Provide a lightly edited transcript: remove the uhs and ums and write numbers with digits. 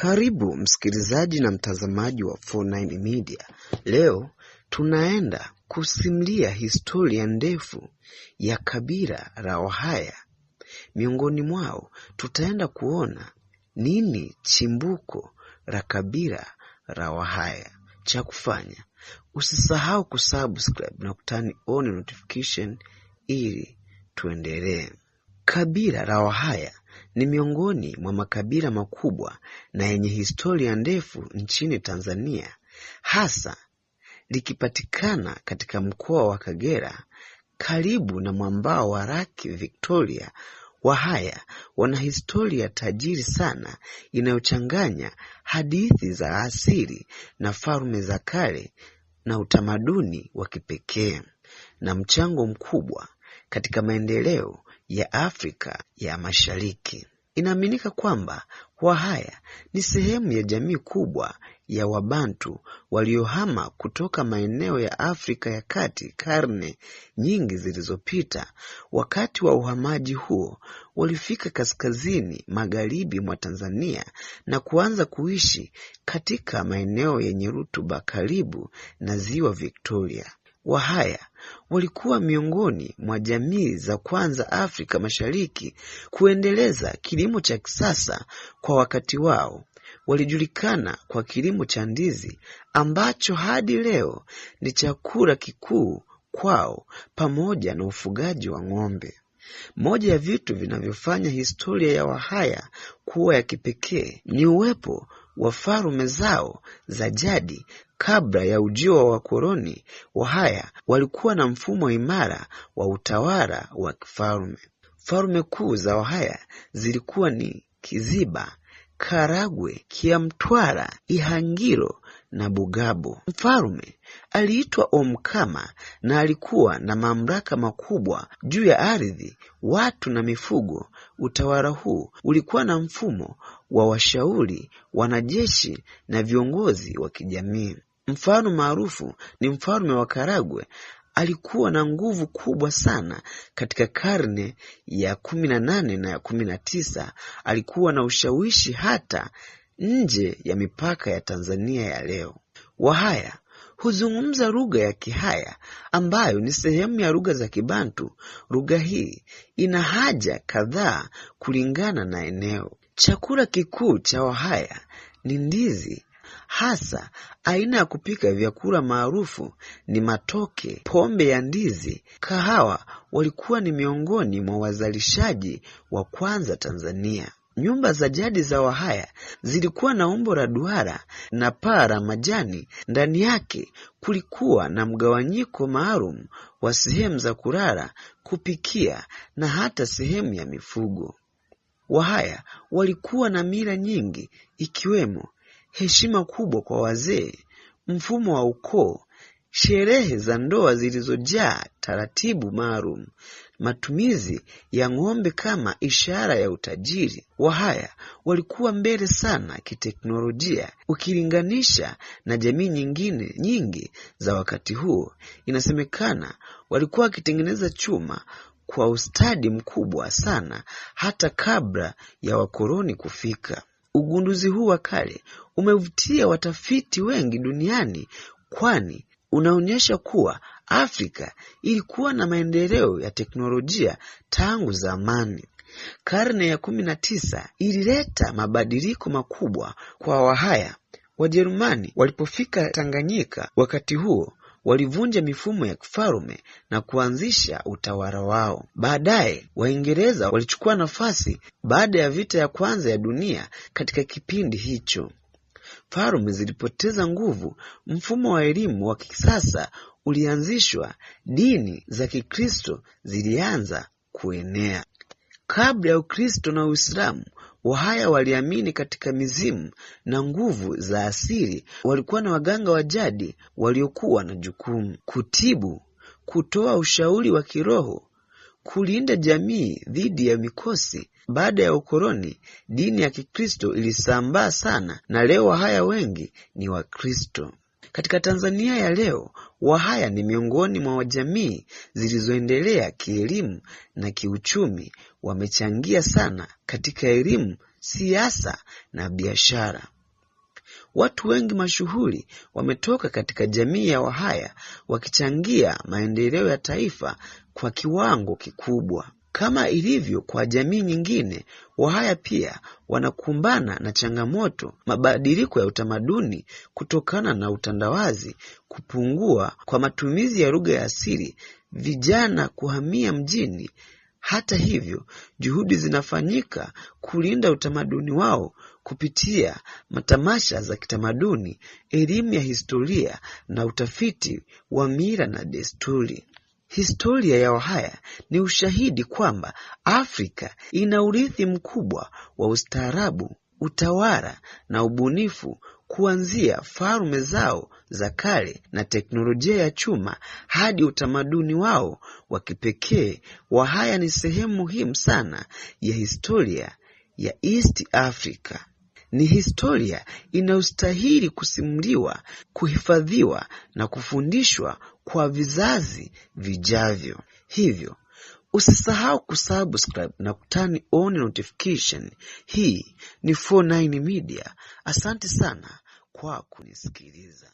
Karibu msikilizaji na mtazamaji wa 49 Media. Leo tunaenda kusimulia historia ndefu ya kabila la Wahaya. Miongoni mwao tutaenda kuona nini chimbuko la kabila la Wahaya. Cha kufanya, usisahau kusubscribe na kutani on notification ili tuendelee. Kabila la Wahaya ni miongoni mwa makabila makubwa na yenye historia ndefu nchini Tanzania, hasa likipatikana katika mkoa wa Kagera karibu na mwambao wa Lake Victoria. Wahaya wana historia tajiri sana inayochanganya hadithi za asili na falme za kale na utamaduni wa kipekee na mchango mkubwa katika maendeleo ya Afrika ya Mashariki. Inaaminika kwamba Wahaya ni sehemu ya jamii kubwa ya Wabantu waliohama kutoka maeneo ya Afrika ya Kati karne nyingi zilizopita. Wakati wa uhamaji huo, walifika kaskazini magharibi mwa Tanzania na kuanza kuishi katika maeneo yenye rutuba karibu na Ziwa Victoria. Wahaya walikuwa miongoni mwa jamii za kwanza Afrika Mashariki kuendeleza kilimo cha kisasa kwa wakati wao. Walijulikana kwa kilimo cha ndizi ambacho hadi leo ni chakula kikuu kwao, pamoja na ufugaji wa ng'ombe. Moja ya vitu vinavyofanya historia ya Wahaya kuwa ya kipekee ni uwepo wa falme zao za jadi. Kabla ya ujio wa wakoloni, Wahaya walikuwa na mfumo imara wa utawala wa kifalme. Falme kuu za Wahaya zilikuwa ni Kiziba, Karagwe, Kiamtwara, Ihangiro na Bugabo. Mfalme aliitwa Omkama na alikuwa na mamlaka makubwa juu ya ardhi, watu na mifugo. Utawala huu ulikuwa na mfumo wa washauri, wanajeshi na viongozi wa kijamii. Mfano maarufu ni mfalme wa Karagwe. Alikuwa na nguvu kubwa sana katika karne ya 18 na ya 19. Alikuwa na ushawishi hata nje ya mipaka ya Tanzania ya leo. Wahaya huzungumza lugha ya Kihaya ambayo ni sehemu ya lugha za Kibantu. Lugha hii ina haja kadhaa kulingana na eneo. Chakula kikuu cha Wahaya ni ndizi. Hasa aina ya kupika vyakula maarufu ni matoke, pombe ya ndizi, kahawa. Walikuwa ni miongoni mwa wazalishaji wa kwanza Tanzania. Nyumba za jadi za Wahaya zilikuwa na umbo la duara na paa la majani. Ndani yake kulikuwa na mgawanyiko maalum wa sehemu za kulala, kupikia na hata sehemu ya mifugo. Wahaya walikuwa na mila nyingi, ikiwemo heshima kubwa kwa wazee, mfumo wa ukoo, sherehe za ndoa zilizojaa taratibu maalum, matumizi ya ng'ombe kama ishara ya utajiri. Wahaya walikuwa mbele sana kiteknolojia ukilinganisha na jamii nyingine nyingi za wakati huo. Inasemekana walikuwa wakitengeneza chuma kwa ustadi mkubwa sana hata kabla ya wakoloni kufika. Ugunduzi huu wa kale umevutia watafiti wengi duniani, kwani unaonyesha kuwa Afrika ilikuwa na maendeleo ya teknolojia tangu zamani. Karne ya 19 ilileta mabadiliko makubwa kwa Wahaya. Wajerumani walipofika Tanganyika wakati huo, walivunja mifumo ya kifalme na kuanzisha utawala wao. Baadaye Waingereza walichukua nafasi baada ya vita ya kwanza ya dunia. Katika kipindi hicho, falme zilipoteza nguvu, mfumo wa elimu wa kisasa ulianzishwa, dini za Kikristo zilianza kuenea. Kabla ya Ukristo na Uislamu, Wahaya waliamini katika mizimu na nguvu za asili. Walikuwa na waganga wa jadi waliokuwa na jukumu kutibu, kutoa ushauri wa kiroho, kulinda jamii dhidi ya mikosi. Baada ya ukoloni, dini ya Kikristo ilisambaa sana na leo Wahaya wengi ni Wakristo. Katika Tanzania ya leo, Wahaya ni miongoni mwa jamii zilizoendelea kielimu na kiuchumi. Wamechangia sana katika elimu siasa na biashara. Watu wengi mashuhuri wametoka katika jamii ya Wahaya wakichangia maendeleo ya taifa kwa kiwango kikubwa. Kama ilivyo kwa jamii nyingine, Wahaya pia wanakumbana na changamoto, mabadiliko ya utamaduni kutokana na utandawazi, kupungua kwa matumizi ya lugha ya asili, vijana kuhamia mjini. Hata hivyo, juhudi zinafanyika kulinda utamaduni wao kupitia matamasha za kitamaduni, elimu ya historia na utafiti wa mila na desturi. Historia ya Wahaya ni ushahidi kwamba Afrika ina urithi mkubwa wa ustaarabu, utawala na ubunifu, kuanzia falme zao za kale na teknolojia ya chuma hadi utamaduni wao wa kipekee. Wahaya ni sehemu muhimu sana ya historia ya East Africa. Ni historia inayostahili kusimuliwa, kuhifadhiwa na kufundishwa kwa vizazi vijavyo. Hivyo, usisahau kusubscribe na kutani on notification. Hii ni 49 Media. Asante sana kwa kunisikiliza.